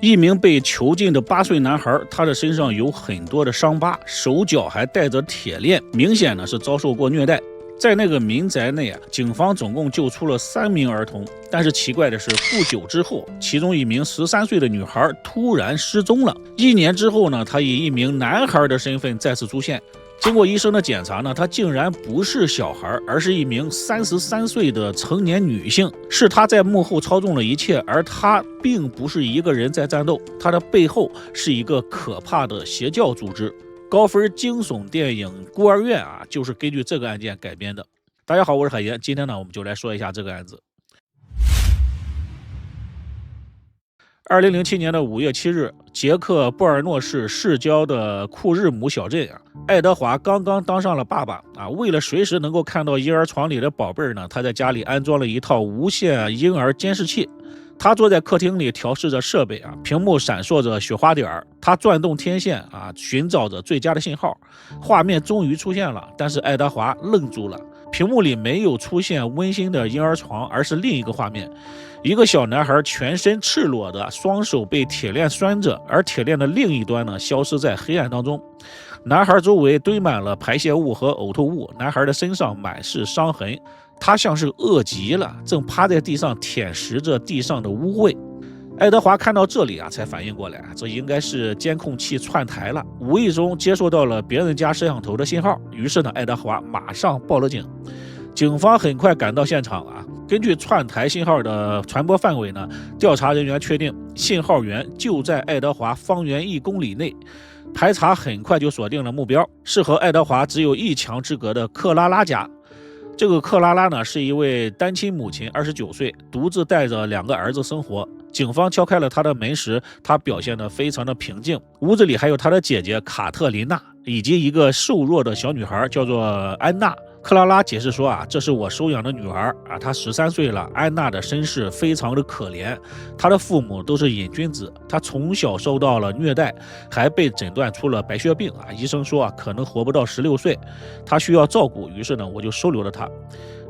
一名被囚禁的8岁男孩，他的身上有很多的伤疤，手脚还带着铁链，明显呢是遭受过虐待。在那个民宅内警方总共救出了3名儿童，但是奇怪的是，不久之后，其中一名13岁的女孩突然失踪了。1年之后呢，她以一名男孩的身份再次出现。经过医生的检查呢，她竟然不是小孩，而是一名33岁的成年女性。是她在幕后操纵了一切，而她并不是一个人在战斗，她的背后是一个可怕的邪教组织。高分惊悚电影《孤儿院》就是根据这个案件改编的。大家好，我是海岩，今天呢，我们就来说一下这个案子。2007年的5月7日，捷克布尔诺市市郊的库日姆小镇爱德华刚刚当上了爸爸为了随时能够看到婴儿床里的宝贝呢，他在家里安装了一套无线婴儿监视器。他坐在客厅里调试着设备屏幕闪烁着雪花点，他转动天线寻找着最佳的信号。画面终于出现了，但是爱德华愣住了。屏幕里没有出现温馨的婴儿床，而是另一个画面，一个小男孩全身赤裸的，双手被铁链拴着，而铁链的另一端呢，消失在黑暗当中。男孩周围堆满了排泄物和呕吐物，男孩的身上满是伤痕，他像是饿极了，正趴在地上舔食着地上的污秽。爱德华看到这里才反应过来，这应该是监控器串台了，无意中接收到了别人家摄像头的信号。于是呢，爱德华马上报了警。警方很快赶到现场根据串台信号的传播范围呢，调查人员确定信号源就在爱德华方圆1公里内。排查很快就锁定了目标，是和爱德华只有1墙之隔的克拉拉家。这个克拉拉呢，是一位单亲母亲，29岁，独自带着2个儿子生活。警方敲开了她的门时，她表现得非常的平静。屋子里还有她的姐姐卡特琳娜，以及一个瘦弱的小女孩，叫做安娜。克拉拉解释说这是我收养的女儿她13岁了。安娜的身世非常的可怜，她的父母都是瘾君子，她从小受到了虐待，还被诊断出了白血病医生说可能活不到16岁，她需要照顾，于是呢我就收留了她。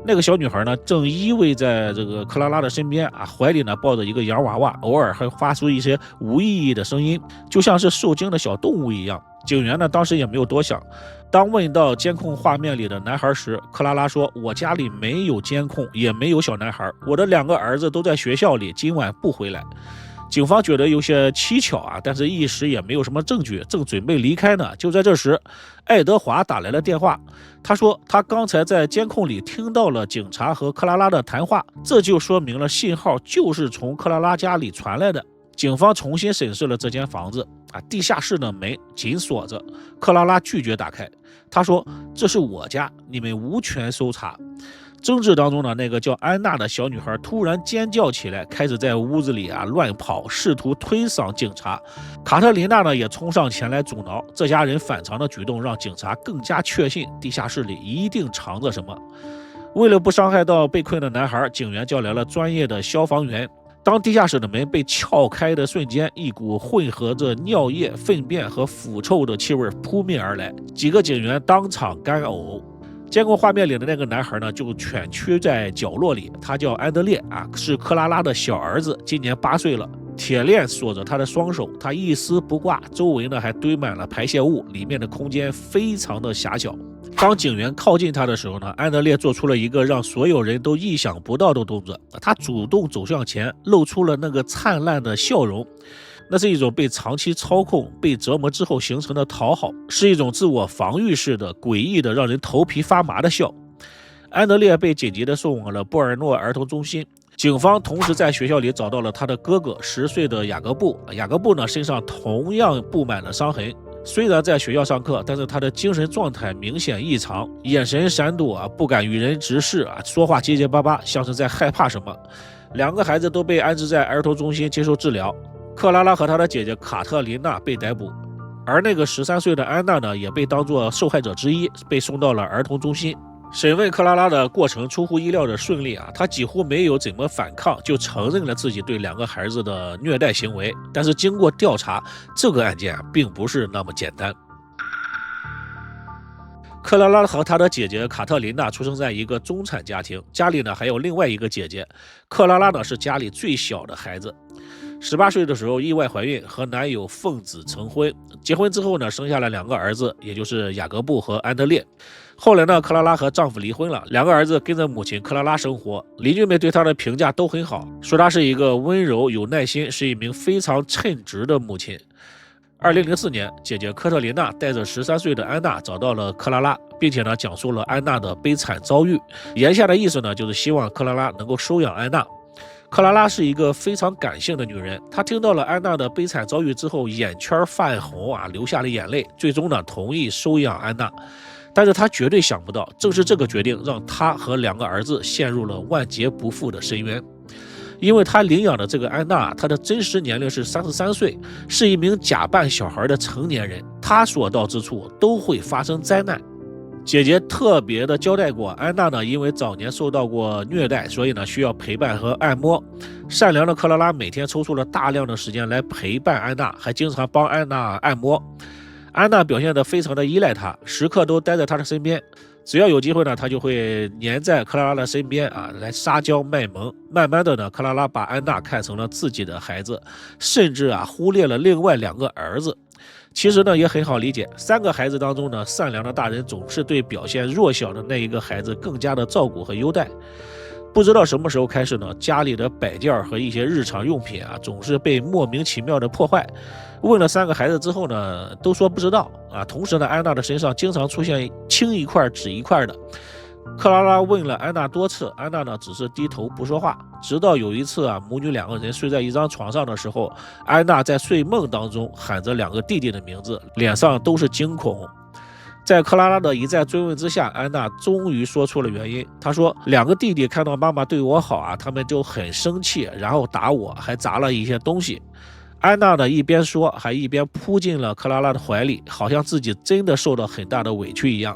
那个小女孩呢，正依偎在这个克拉拉的身边怀里呢抱着一个洋娃娃，偶尔还发出一些无意义的声音，就像是受惊的小动物一样。警员呢当时也没有多想，当问到监控画面里的男孩时，克拉拉说：“我家里没有监控，也没有小男孩，我的2个儿子都在学校里，今晚不回来。”警方觉得有些蹊跷但是一时也没有什么证据，正准备离开呢。就在这时，爱德华打来了电话，他说他刚才在监控里听到了警察和克拉拉的谈话，这就说明了信号就是从克拉拉家里传来的。警方重新审视了这间房子地下室的门紧锁着，克拉拉拒绝打开，他说：“这是我家，你们无权搜查。”争执当中呢，那个叫安娜的小女孩突然尖叫起来，开始在屋子里乱跑，试图推搡警察。卡特琳娜呢也冲上前来阻挠。这家人反常的举动让警察更加确信地下室里一定藏着什么。为了不伤害到被困的男孩，警员叫来了专业的消防员。当地下室的门被撬开的瞬间，一股混合着尿液、粪便和腐臭的气味扑面而来，几个警员当场干呕。监控画面里的那个男孩呢，就蜷曲在角落里，他叫安德烈是克拉拉的小儿子，今年8岁了。铁链锁着他的双手，他一丝不挂，周围呢还堆满了排泄物，里面的空间非常的狭小。当警员靠近他的时候呢，安德烈做出了一个让所有人都意想不到的动作，他主动走向前，露出了那个灿烂的笑容。那是一种被长期操控、被折磨之后形成的讨好，是一种自我防御式的、诡异的、让人头皮发麻的笑。安德烈被紧急的送往了波尔诺儿童中心。警方同时在学校里找到了他的哥哥10岁的雅各布。雅各布呢身上同样布满了伤痕，虽然在学校上课，但是他的精神状态明显异常，眼神闪躲不敢与人直视说话结结巴巴，像是在害怕什么。2个孩子都被安置在儿童中心接受治疗。克拉拉和她的姐姐卡特琳娜被逮捕，而那个13岁的安娜呢，也被当作受害者之一，被送到了儿童中心。审问克拉拉的过程出乎意料的顺利她几乎没有怎么反抗，就承认了自己对2个孩子的虐待行为。但是经过调查，这个案件并不是那么简单。克拉拉和她的姐姐卡特琳娜出生在一个中产家庭，家里呢还有另外一个姐姐。克拉拉呢是家里最小的孩子。18岁的时候意外怀孕，和男友奉子成婚。结婚之后呢，生下了2个儿子，也就是雅各布和安德烈。后来呢，克拉拉和丈夫离婚了，2个儿子跟着母亲克拉拉生活。邻居们对她的评价都很好，说她是一个温柔有耐心，是一名非常称职的母亲。2004年，姐姐科特琳娜带着13岁的安娜找到了克拉拉，并且呢讲述了安娜的悲惨遭遇。言下的意思呢，就是希望克拉拉能够收养安娜。克拉拉是一个非常感性的女人，她听到了安娜的悲惨遭遇之后，眼圈泛红流下了眼泪，最终呢同意收养安娜。但是她绝对想不到，正是这个决定让她和2个儿子陷入了万劫不复的深渊。因为她领养的这个安娜，她的真实年龄是33岁，是一名假扮小孩的成年人，她所到之处都会发生灾难。姐姐特别的交代过，安娜呢因为早年受到过虐待，所以呢需要陪伴和按摩。善良的克拉拉每天抽出了大量的时间来陪伴安娜，还经常帮安娜按摩。安娜表现得非常的依赖她，时刻都待在她的身边。只要有机会呢，她就会黏在克拉拉的身边来撒娇卖萌。慢慢的呢，克拉拉把安娜看成了自己的孩子，甚至忽略了另外2个儿子。其实呢也很好理解，3个孩子当中呢，善良的大人总是对表现弱小的那一个孩子更加的照顾和优待。不知道什么时候开始呢，家里的摆件和一些日常用品总是被莫名其妙的破坏。问了3个孩子之后呢，都说不知道同时呢，安娜的身上经常出现青一块紫一块的。克拉拉问了安娜多次，安娜呢只是低头不说话。直到有一次母女2个人睡在一张床上的时候，安娜在睡梦当中喊着2个弟弟的名字，脸上都是惊恐。在克拉拉的一再追问之下，安娜终于说出了原因。她说2个弟弟看到妈妈对我好他们就很生气，然后打我，还砸了一些东西。安娜呢一边说，还一边扑进了克拉拉的怀里，好像自己真的受到很大的委屈一样。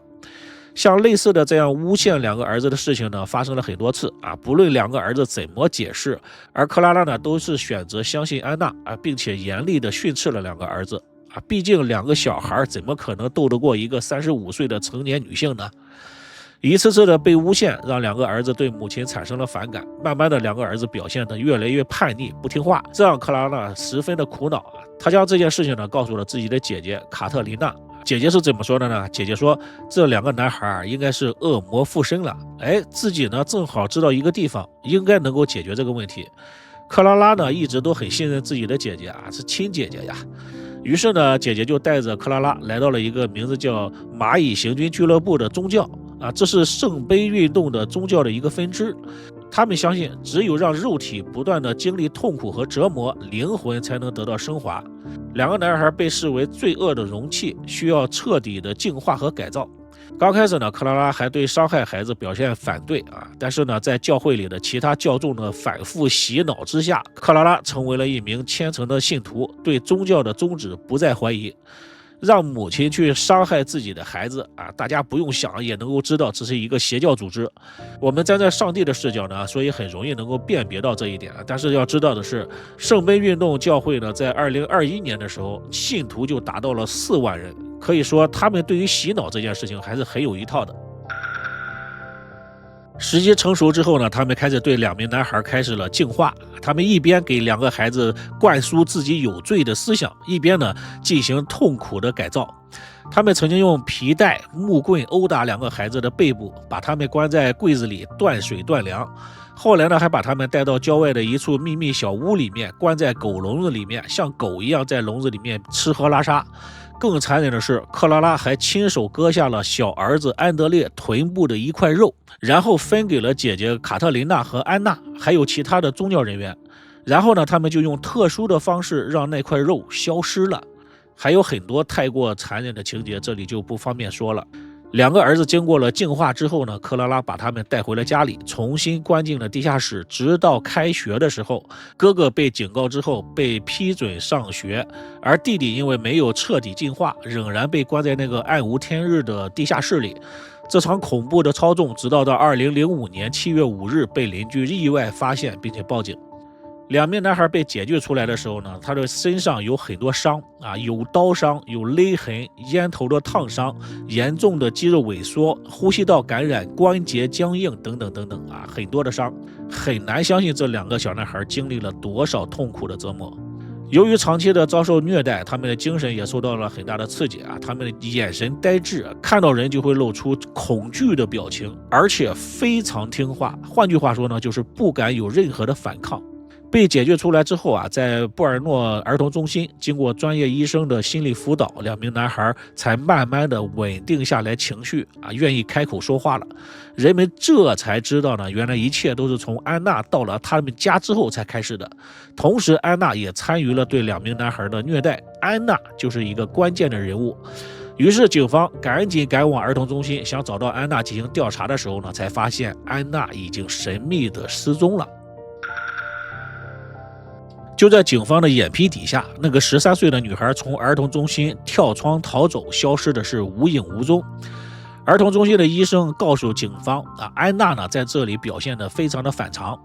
像类似的这样诬陷2个儿子的事情呢，发生了很多次不论2个儿子怎么解释，而克拉拉呢都是选择相信安娜并且严厉的训斥了2个儿子毕竟2个小孩怎么可能斗得过一个35岁的成年女性呢？一次次的被诬陷，让2个儿子对母亲产生了反感。慢慢的，2个儿子表现得越来越叛逆，不听话，这让克拉拉十分的苦恼他将这件事情呢告诉了自己的姐姐卡特琳娜。姐姐是怎么说的呢？姐姐说这2个男孩应该是恶魔附身了。自己呢正好知道一个地方应该能够解决这个问题。克拉拉呢一直都很信任自己的姐姐是亲姐姐呀。于是呢，姐姐就带着克拉拉来到了一个名字叫蚂蚁行军俱乐部的宗教这是圣杯运动的宗教的一个分支。他们相信，只有让肉体不断的经历痛苦和折磨，灵魂才能得到升华。2个男孩被视为罪恶的容器，需要彻底的净化和改造。刚开始呢，克拉拉还对伤害孩子表现反对但是呢，在教会里的其他教众的反复洗脑之下，克拉拉成为了一名虔诚的信徒，对宗教的宗旨不再怀疑。让母亲去伤害自己的孩子大家不用想也能够知道这是一个邪教组织。我们站在上帝的视角呢，所以很容易能够辨别到这一点但是要知道的是，圣杯运动教会呢，在2021年的时候，信徒就达到了4万人，可以说他们对于洗脑这件事情还是很有一套的。时机成熟之后呢，他们开始对2名男孩开始了净化。他们一边给2个孩子灌输自己有罪的思想，一边呢进行痛苦的改造。他们曾经用皮带、木棍殴打2个孩子的背部，把他们关在柜子里断水断粮。后来呢，还把他们带到郊外的一处秘密小屋里面，关在狗笼子里面，像狗一样在笼子里面吃喝拉撒。更残忍的是，克拉拉还亲手割下了小儿子安德烈臀部的一块肉，然后分给了姐姐卡特琳娜和安娜，还有其他的宗教人员。然后呢，他们就用特殊的方式让那块肉消失了。还有很多太过残忍的情节，这里就不方便说了。2个儿子经过了净化之后呢，克拉拉把他们带回了家里，重新关进了地下室，直到开学的时候，哥哥被警告之后被批准上学，而弟弟因为没有彻底净化，仍然被关在那个暗无天日的地下室里。这场恐怖的操纵直到2005年7月5日被邻居意外发现并且报警。2名男孩被解救出来的时候呢，他的身上有很多伤有刀伤，有勒痕，烟头的烫伤，严重的肌肉萎缩，呼吸道感染，关节僵硬等等等等很多的伤。很难相信这2个小男孩经历了多少痛苦的折磨。由于长期的遭受虐待，他们的精神也受到了很大的刺激啊，他们的眼神呆滞，看到人就会露出恐惧的表情，而且非常听话。换句话说呢，就是不敢有任何的反抗。被解救出来之后啊，在布尔诺儿童中心，经过专业医生的心理辅导，2名男孩才慢慢的稳定下来情绪啊，愿意开口说话了。人们这才知道呢，原来一切都是从安娜到了他们家之后才开始的。同时，安娜也参与了对2名男孩的虐待，安娜就是一个关键的人物。于是警方赶紧赶往儿童中心，想找到安娜进行调查的时候呢，才发现安娜已经神秘的失踪了。就在警方的眼皮底下，那个13岁的女孩从儿童中心跳窗逃走，消失的是无影无踪。儿童中心的医生告诉警方安娜呢在这里表现得非常的反常，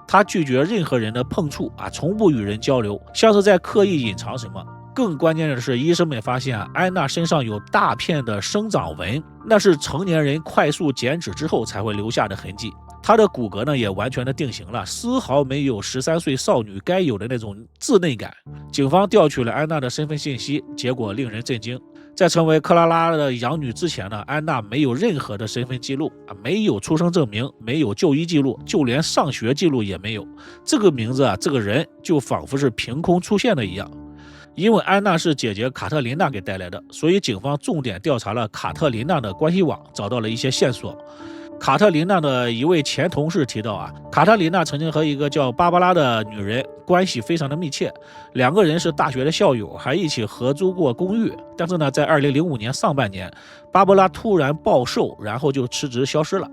她拒绝任何人的碰触从不与人交流，像是在刻意隐藏什么。更关键的是，医生们发现安娜身上有大片的生长纹，那是成年人快速减脂之后才会留下的痕迹。她的骨骼呢也完全的定型了，丝毫没有13岁少女该有的那种稚嫩感。警方调取了安娜的身份信息，结果令人震惊。在成为克拉拉的养女之前呢，安娜没有任何的身份记录没有出生证明，没有就医记录，就连上学记录也没有。这个名字这个人就仿佛是凭空出现的一样。因为安娜是姐姐卡特琳娜给带来的，所以警方重点调查了卡特琳娜的关系网，找到了一些线索。卡特琳娜的一位前同事提到卡特琳娜曾经和一个叫芭芭拉的女人关系非常的密切，2个人是大学的校友，还一起合租过公寓。但是呢，在2005年上半年，芭芭拉突然暴瘦，然后就辞职消失了。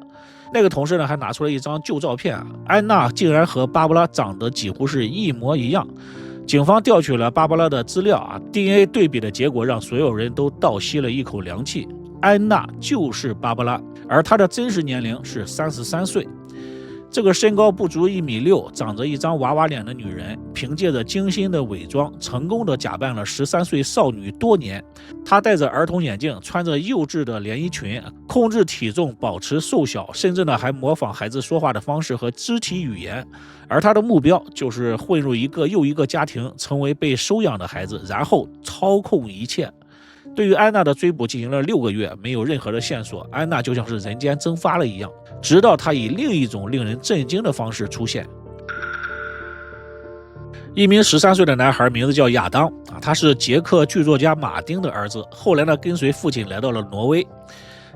那个同事呢，还拿出了一张旧照片安娜竟然和芭芭拉长得几乎是一模一样。警方调取了芭芭拉的资料DNA 对比的结果让所有人都倒吸了一口凉气。安娜就是芭芭拉，而她的真实年龄是33岁。这个身高不足1.6米，长着一张娃娃脸的女人，凭借着精心的伪装，成功的假扮了13岁少女多年。她戴着儿童眼镜，穿着幼稚的连衣裙，控制体重，保持瘦小，甚至呢还模仿孩子说话的方式和肢体语言。而她的目标就是混入一个又一个家庭，成为被收养的孩子，然后操控一切。对于安娜的追捕进行了6个月，没有任何的线索，安娜就像是人间蒸发了一样，直到她以另一种令人震惊的方式出现。一名13岁的男孩，名字叫亚当他是捷克剧作家马丁的儿子，后来呢跟随父亲来到了挪威。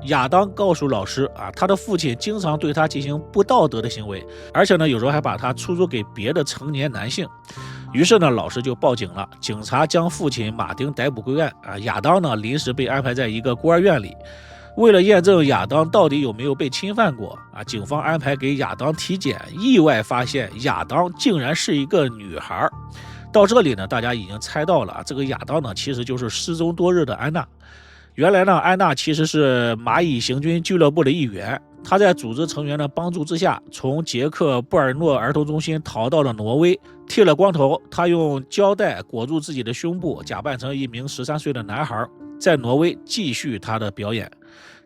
亚当告诉老师他的父亲经常对他进行不道德的行为，而且呢有时候还把他出租给别的成年男性。于是呢，老师就报警了，警察将父亲马丁逮捕归案亚当呢临时被安排在一个孤儿院里。为了验证亚当到底有没有被侵犯过警方安排给亚当体检，意外发现亚当竟然是一个女孩。到这里呢，大家已经猜到了这个亚当呢其实就是失踪多日的安娜。原来呢，安娜其实是蚂蚁行军俱乐部的一员，她在组织成员的帮助之下，从捷克布尔诺儿童中心逃到了挪威。剃了光头，她用胶带裹住自己的胸部，假扮成一名13岁的男孩，在挪威继续她的表演。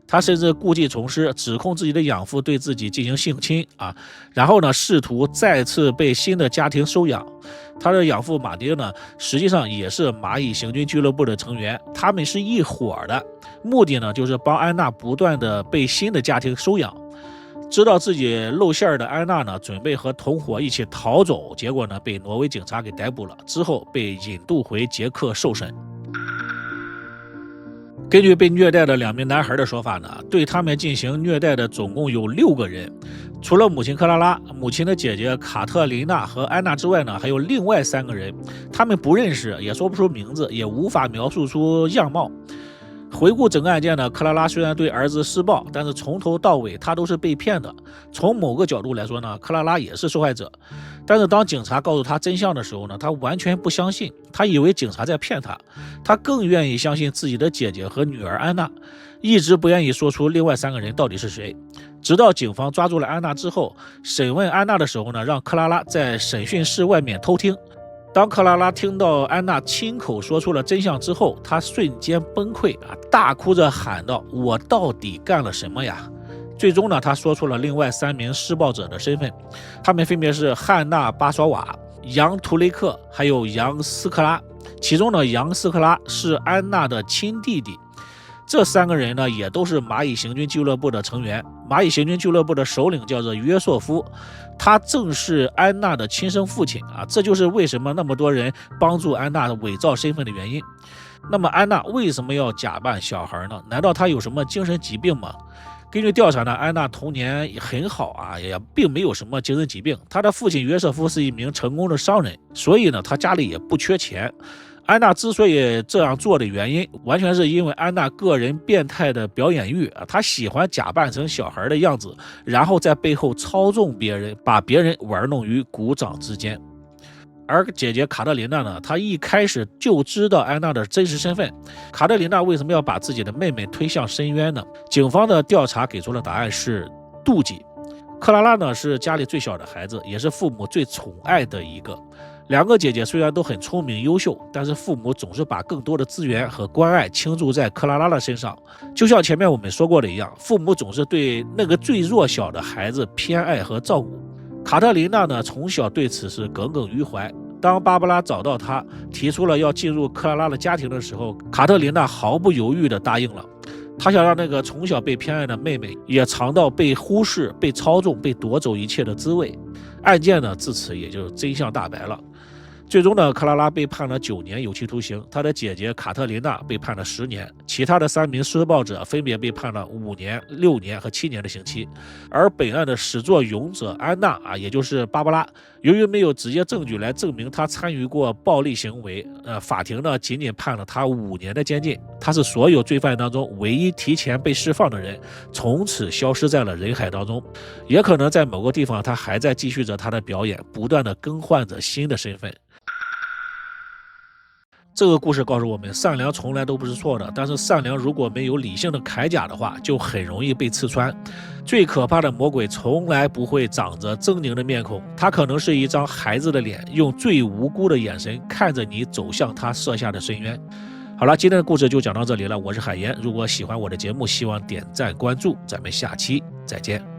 她甚至故技重施，指控自己的养父对自己进行性侵然后呢，试图再次被新的家庭收养。她的养父马丁呢，实际上也是蚂蚁行军俱乐部的成员，他们是一伙的，目的呢就是帮安娜不断的被新的家庭收养。知道自己露馅的安娜呢，准备和同伙一起逃走，结果呢被挪威警察给逮捕了，之后被引渡回捷克受审。根据被虐待的2名男孩的说法呢，对他们进行虐待的总共有6个人，除了母亲克拉拉、母亲的姐姐卡特琳娜和安娜之外呢，还有另外3个人，他们不认识，也说不出名字，也无法描述出样貌。回顾整个案件呢，克拉拉虽然对儿子施暴，但是从头到尾她都是被骗的。从某个角度来说呢，克拉拉也是受害者。但是当警察告诉她真相的时候呢，她完全不相信，她以为警察在骗她，她更愿意相信自己的姐姐和女儿安娜，一直不愿意说出另外3个人到底是谁。直到警方抓住了安娜之后，审问安娜的时候呢，让克拉拉在审讯室外面偷听。当克拉拉听到安娜亲口说出了真相之后，她瞬间崩溃大哭着喊道：“我到底干了什么呀？”最终呢，她说出了另外3名施暴者的身份，他们分别是汉娜·巴索瓦、杨图雷克还有杨斯克拉。其中呢，杨斯克拉是安娜的亲弟弟。这3个人呢，也都是蚂蚁行军俱乐部的成员。蚂蚁行军俱乐部的首领叫做约瑟夫，他正是安娜的亲生父亲啊，这就是为什么那么多人帮助安娜伪造身份的原因。那么安娜为什么要假扮小孩呢？难道她有什么精神疾病吗？根据调查呢，安娜童年很好啊，也并没有什么精神疾病。她的父亲约瑟夫是一名成功的商人，所以呢，他家里也不缺钱。安娜之所以这样做的原因，完全是因为安娜个人变态的表演欲啊，她喜欢假扮成小孩的样子，然后在背后操纵别人，把别人玩弄于股掌之间。而姐姐卡特琳娜呢，她一开始就知道安娜的真实身份。卡特琳娜为什么要把自己的妹妹推向深渊呢？警方的调查给出的答案是妒忌。克拉拉呢是家里最小的孩子，也是父母最宠爱的一个。2个姐姐虽然都很聪明优秀，但是父母总是把更多的资源和关爱倾注在克拉拉的身上。就像前面我们说过的一样，父母总是对那个最弱小的孩子偏爱和照顾。卡特琳娜呢，从小对此是耿耿于怀。当芭芭拉找到她，提出了要进入克拉拉的家庭的时候，卡特琳娜毫不犹豫地答应了。她想让那个从小被偏爱的妹妹也尝到被忽视、被操纵、被夺走一切的滋味。案件呢，自此也就真相大白了。最终呢，克拉拉被判了9年有期徒刑，她的姐姐卡特琳娜被判了10年，其他的3名施暴者分别被判了5年、6年和7年的刑期。而本案的始作俑者安娜啊，也就是芭芭拉，由于没有直接证据来证明她参与过暴力行为，法庭呢仅仅判了她5年的监禁。她是所有罪犯当中唯一提前被释放的人，从此消失在了人海当中。也可能在某个地方，她还在继续着她的表演，不断的更换着新的身份。这个故事告诉我们，善良从来都不是错的，但是善良如果没有理性的铠甲的话，就很容易被刺穿。最可怕的魔鬼从来不会长着狰狞的面孔，他可能是一张孩子的脸，用最无辜的眼神看着你走向他设下的深渊。好了，今天的故事就讲到这里了，我是海岩。如果喜欢我的节目，希望点赞关注，咱们下期再见。